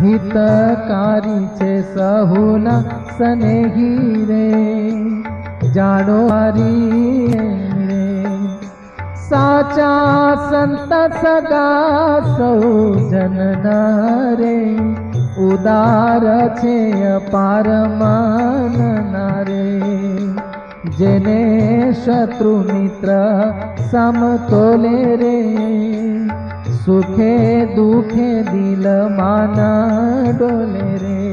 हितकारी छे सहुना स्नेही रे, जानो हरी रे। साचा संत सगा सौ जनना रे, उदार छे अपार मानना रे। जेने शत्रु मित्र समतोले रे, सुखे दुखे दिल माना डोले रे।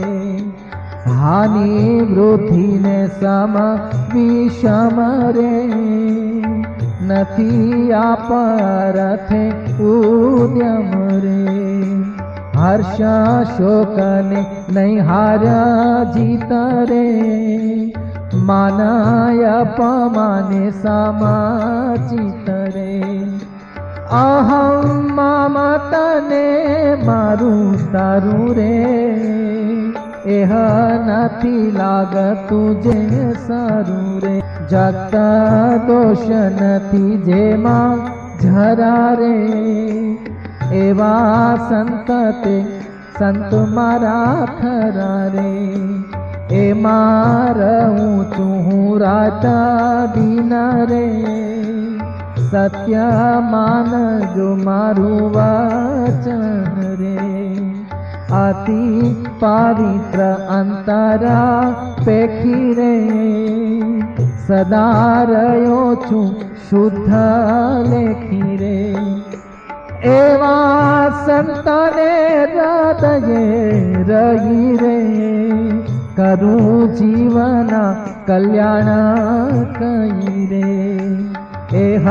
हानि वृद्धि ने सम विषम रे, नथी आपरथे उद्यम रे। हर्ष शोक ने नहीं हारा जीत रे, मानाय अपमाने समाचित रे। अहम ममतने मारू तारू रे, एह नथी लागतु जे सारू रे। जगत दोष नथी जेमा झरा रे, एवा संत ते संत मारा खरा रे। ए मारहूँ चूँ रात दिन रे, सत्य मान जो मारू वचन रे। अति पवित्र अंतरा पेखी रे, सदा रयो छु शुद्ध लेखी रे। एवा संतने हृदये रही रे, करूँ जीवना कल्याण कई रे। एह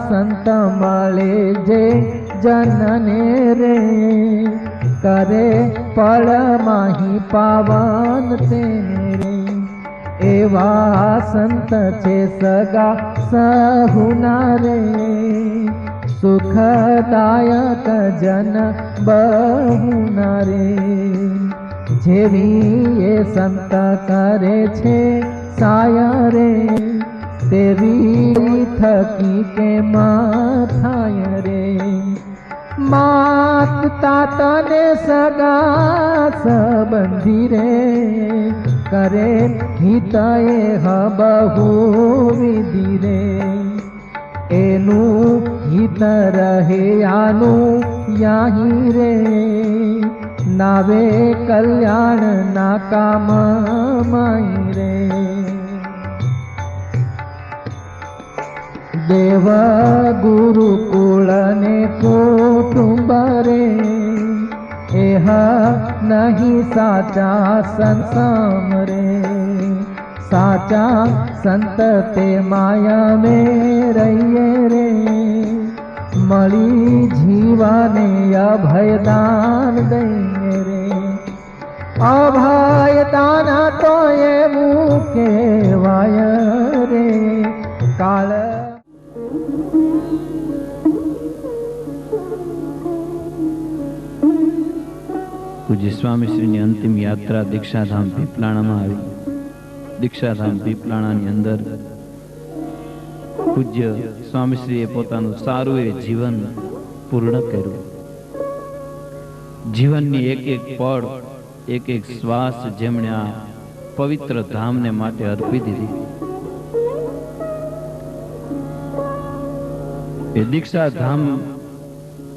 संत मळे जे जनने रे, करे पळ माही पावन तेरे। एवा संत छे सगा सहुना रे, सुखदायक जन बहुना रे। जेवी ये संत करे छे साया रे, तेवी थकी के माथाय रे। मात तातने सगा संबंधी रे, करे हितये ह बहु विधि रे। एनु हित रहे आनु याही रे, नावे कल्याण ना काम माई रे। देव गुरुकुल ने कुटुंब रे, एह नहीं साचा संसाम रे। साचा संत ते माया में रहिए रे, मળી जीवाने अभयदान दઈએ रे। अभयदान तो एवं कहेवाय रे, काल पूज्य स्वामी श्री अंतिम यात्रा दीक्षाधाम पीपलाणा में आई। दीक्षाधाम पीपलाणानी अंदर पूज्य स्वामीश्रीए पोतानुं सारुं ए जीवन पूर्ण कर्युं। जीवननी एक एक पळ, एक एक श्वास जेमणे आ पवित्र धामने माटे अर्पी दीधी। ए दीक्षाधाम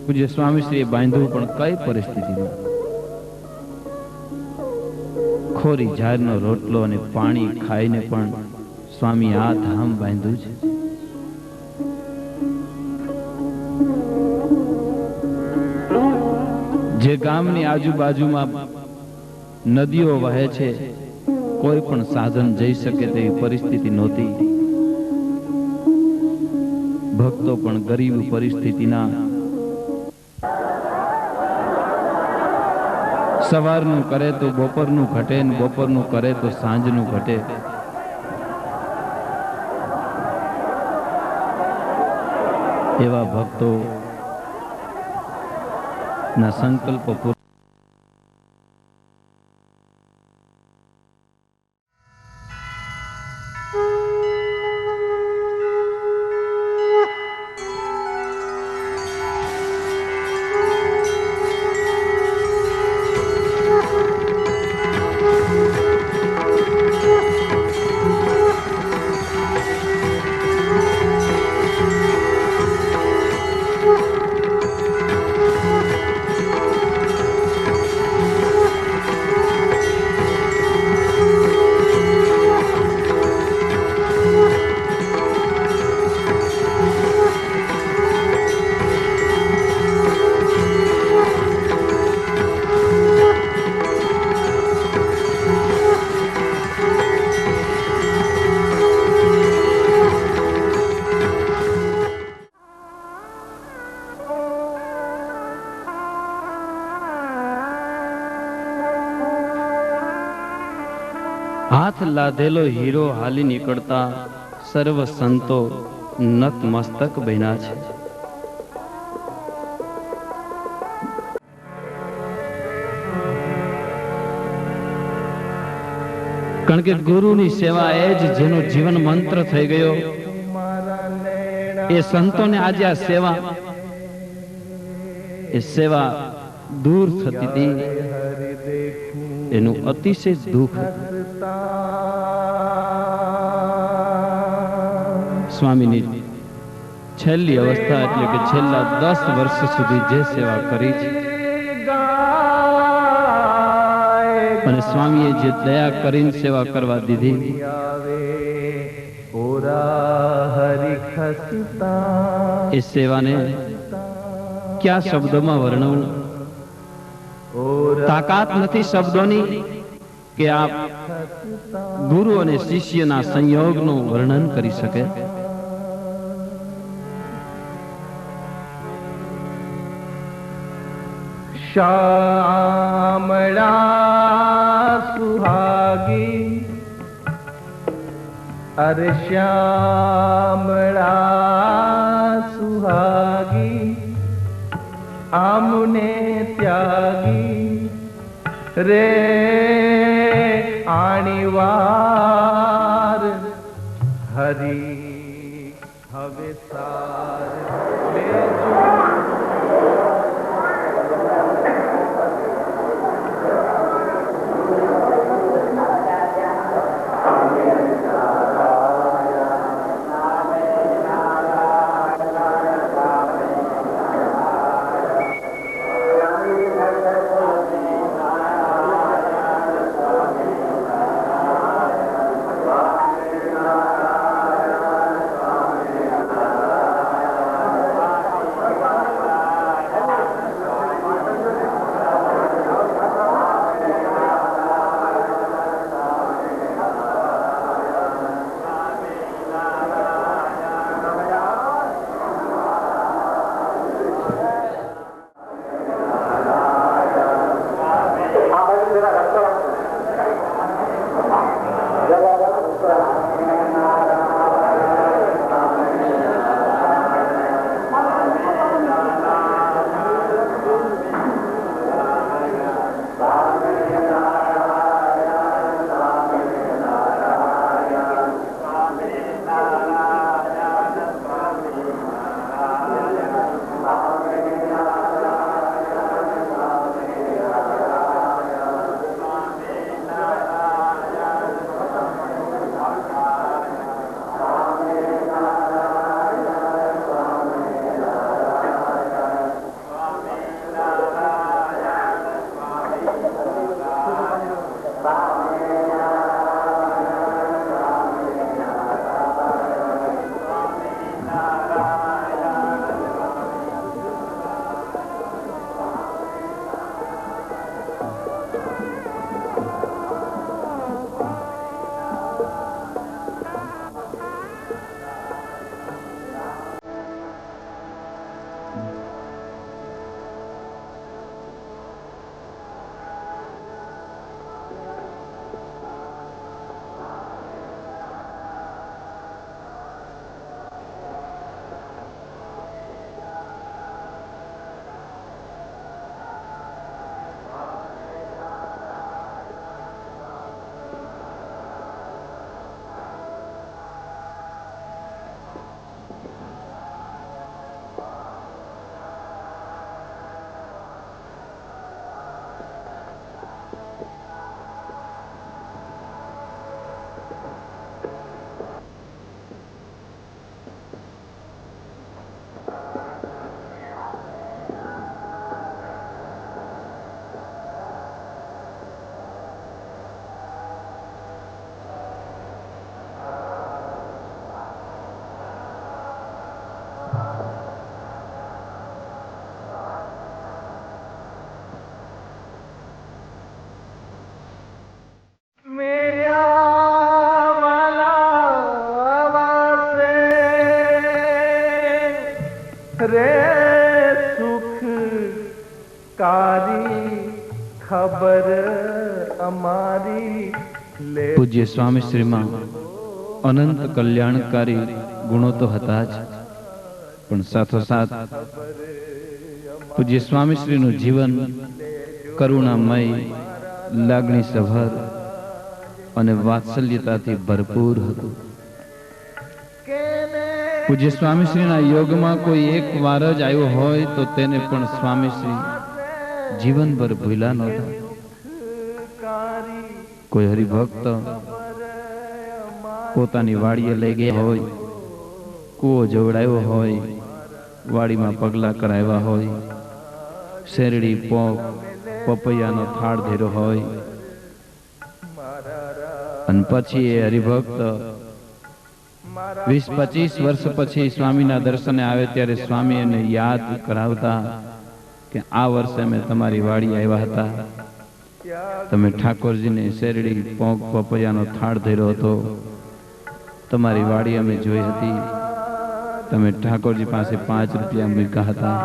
पूज्य स्वामीश्रीए बांध्युं, पण कई परिस्थितिमां खोरी झारनो रोटलो अने पाणी खाईने पण स्वामी आ धाम बांध्युं छे। जे गामनी आजूबाजूमां नदीओ वहे छे, कोई पण साधन जई शके तेवी परिस्थिति नहोती। भक्तो पण गरीब परिस्थितिना सवारनु करे तो बपोरनु घटे ने बपोरनु करे तो सांजनु घटे। एवा भक्तो ना संकल्प पूरा હાથ લાધેલો હીરો હાલી નીકળતા સર્વ સંતો નતમસ્તક બન્યા છે. કારણ કે ગુરુની સેવા એ જ જેનો જીવન મંત્ર થઈ ગયો. એ સંતોને આજે આ સેવા દૂર થતી હતી, એનું અતિશય દુઃખ હતું. સ્વામીની છેલ્લી અવસ્થા એટલે કે છેલ્લા 10 વર્ષ સુધી જે સેવા કરી છે અને સ્વામીએ જે દયા કરીને સેવા કરવા દીધી, એ સેવાને ક્યાં શબ્દોમાં વર્ણવું? તાકાત નથી શબ્દોની કે આપ ગુરુ અને શિષ્યના સંયોગનું વર્ણન કરી શકે. શ્યામળા સુહાગી, અરે શ્યામળા સુહાગી, આમને ત્યાગી રે આણીવાર હરી હવે સાર લેજો. રે સુખ કારી ખબર અમારી પૂજ્ય સ્વામી શ્રીમાં અનંત કલ્યાણકારી ગુણો તો હતા જ, પણ સાથોસાથ પૂજ્ય સ્વામી શ્રીનું જીવન કરુણામય, લાગણી સભર અને વાત્સલ્યતાથી ભરપૂર હતું. પૂજ્ય સ્વામી શ્રીના યોગમાં કોઈ એક વાર જ આવ્યો હોય તો તેને પણ સ્વામી શ્રી જીવનભર ભૂલ્યા નહોતા. કોઈ હરિભક્ત પોતાની વાડીએ લઈ ગયા હોય, કૂવો જોવડાયો હોય, વાડીમાં પગલા કરાવ્યા હોય, શેરડી, પોક, પપૈયાનો થાળ ધેરો હોય, અને પછી એ હરિભક્ત 20-25 વર્ષ પછી સ્વામીના દર્શને આવે ત્યારે સ્વામી એને યાદ કરાવતા કે આ વર્ષે અમે તમારી વાડી આવ્યા હતા, તમે ઠાકોરજીને શેરડી, પોંક, પપૈયાનો થાળ ધર્યો હતો, તમારી વાડી અમે જોઈ હતી, તમે ઠાકોરજી પાસે 5 રૂપિયા મૂક્યા હતા.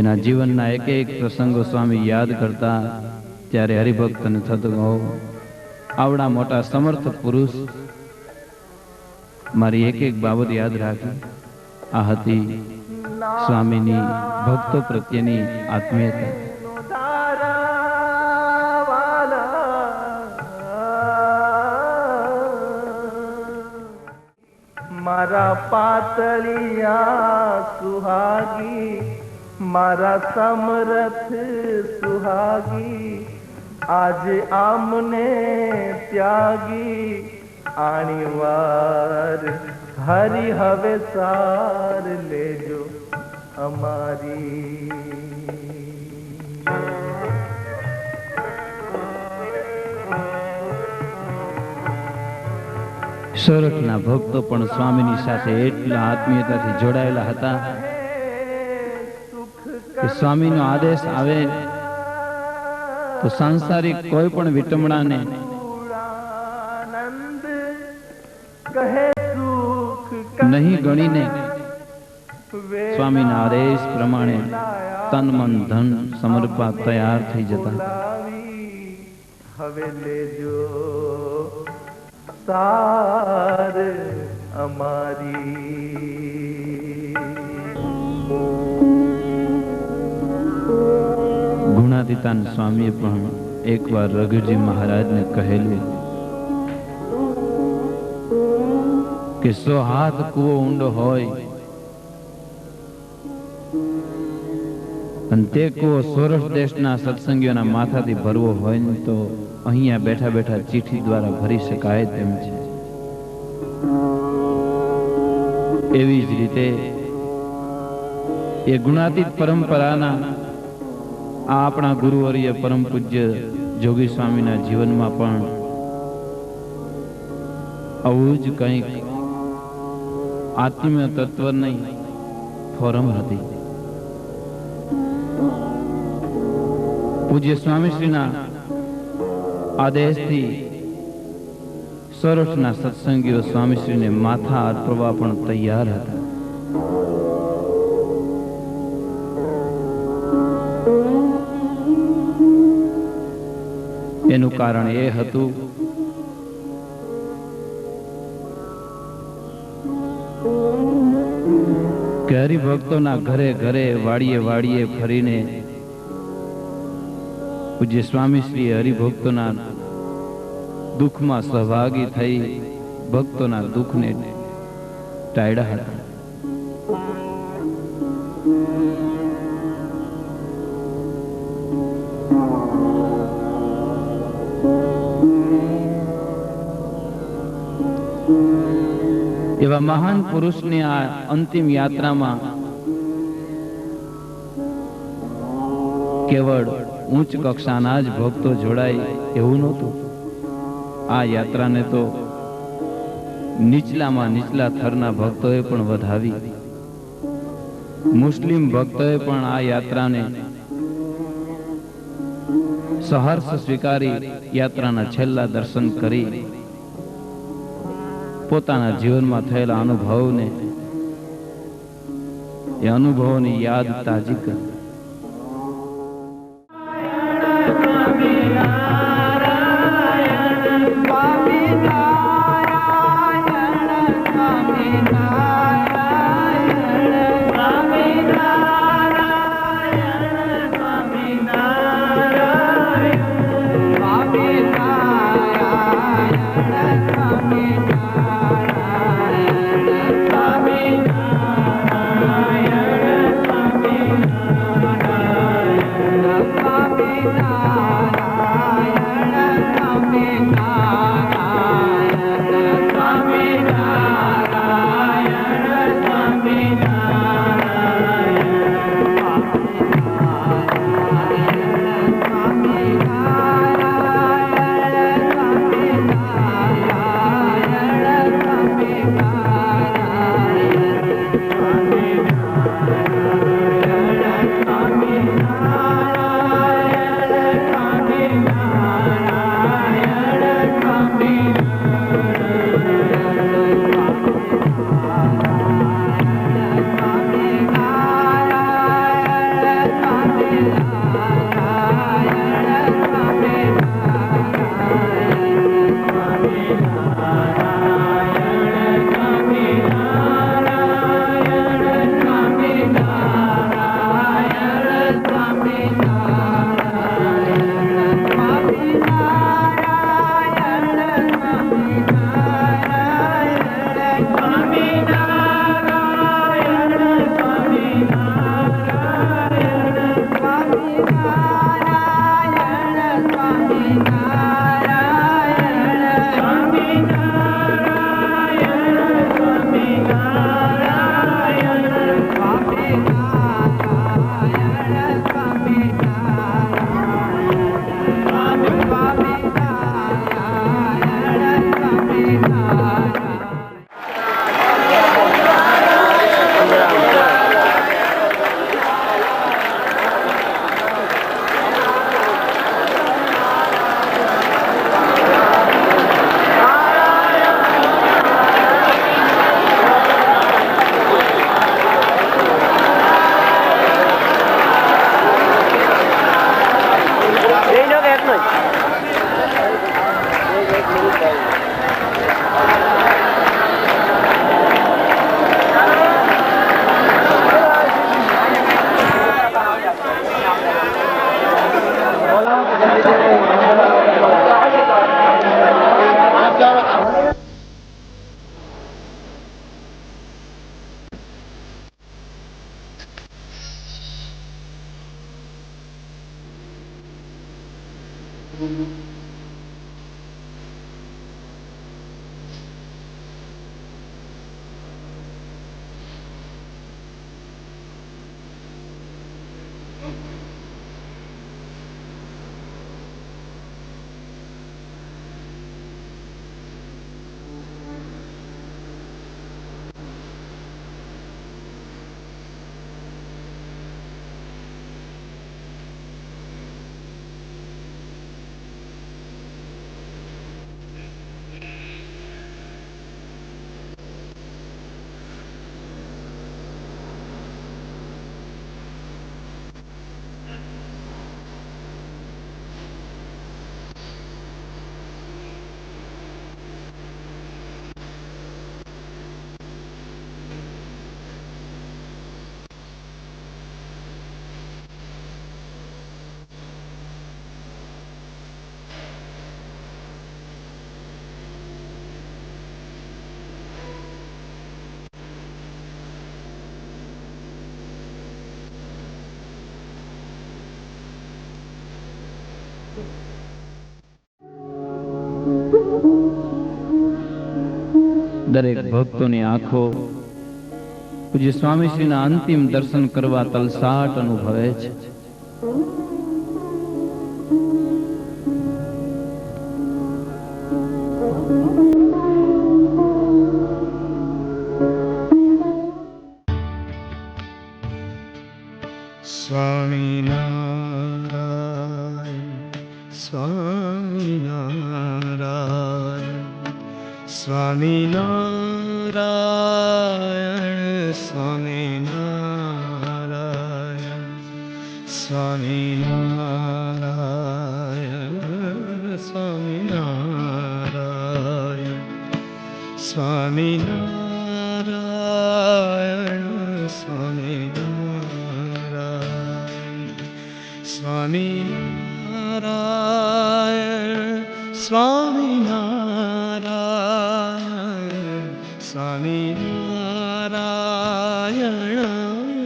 એના જીવનના એક એક પ્રસંગો સ્વામી યાદ કરતા ત્યારે હરિભક્તને થતું, આવડા મોટા સમર્થ પુરુષ મારી એક એક બાબત યાદ રાખી. આ હતી સ્વામીની ભક્તો પ્રત્યેની આત્મીયતા. મારા પાતળિયા સુહાગી, મારા સમરથ સુહાગી, આજે આમને ત્યાગી, આણી વાર હરી હવે સાર લેજો અમારી. સોરઠના ભક્તો પણ સ્વામીની સાથે એટલા આત્મીયતાથી જોડાયેલા હતા કે સ્વામીનો આદેશ આવે તો સાંસારિક કોઈ પણ વિટમણાને નહીં ગણીને સ્વામીના આદેશ પ્રમાણે તન મન ધન સમર્પવા તૈયાર થઈ જતા. હવે લેજો સાર અમારી. ગુણાતીતાન સ્વામીએ પણ એકવાર રઘુજી મહારાજને કહેલું કે 100 હાથ કૂવો ઊંડો હોય અને તે કૂવો સોરઠ દેશના સત્સંગીઓના માથાથી ભરવો હોય ને તો અહીંયા બેઠા બેઠા ચીઠી દ્વારા ભરી શકાય તેમ છે. એવી જ રીતે એ ગુણાતીત પરંપરાના આ આપણા ગુરુવર્ય પરમ પૂજ્ય જોગી સ્વામીના જીવનમાં પણ આવું જ કંઈક આત્મીય તત્વની ફોરમ હતી. પૂજ્ય સ્વામીશ્રીના આદેશથી સોરઠના સત્સંગીઓ સ્વામીશ્રીને માથા અર્પવા પણ તૈયાર હતા. એનું કારણ એ હતું કે હરિભક્તોના ઘરે ઘરે, વાડીએ વાડીએ ફરીને પૂજ્ય સ્વામીશ્રી હરિભક્તોના દુઃખમાં સહભાગી થઈ ભક્તોના દુઃખને ટાળ્યા હતા. એવા મહાન પુરુષની આ અંતિમ યાત્રામાં કેવળ ઉચ્ચ કક્ષાના જ ભક્તો જોડાય એવું નહોતું. આ યાત્રાને તો નીચલામાં નીચલા થરના ભક્તોએ પણ વધાવી. મુસ્લિમ ભક્તોએ પણ આ યાત્રાને સહર્ષ સ્વીકારી યાત્રાના છેલ્લા દર્શન કરી પોતાના જીવનમાં થયેલા અનુભવને એ અનુભવોની યાદ તાજી કરી. દરેક ભક્તોની આંખો પૂજ્ય સ્વામીશ્રીના અંતિમ દર્શન કરવા તલસાટ અનુભવે છે. સ્વામિનારાયણ સ્વામિનારાયણ સ્વામિનારાયણ સ્વામિનારાયણ સ્વામિનારાયણ સ્વામિનારાયણ સ્વામિનારાયણ સ્વામિનારાયણ સ્વામિનારાયણ સ્વામિનારાયણ સ્વામિનારાયણ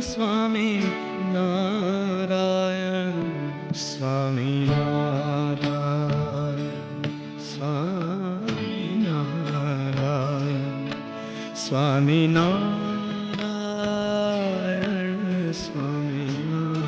સ્વામિનારાયણ સ્વામિનારાયણ સ્વામિનારાયણ સ્વામિનારાયણ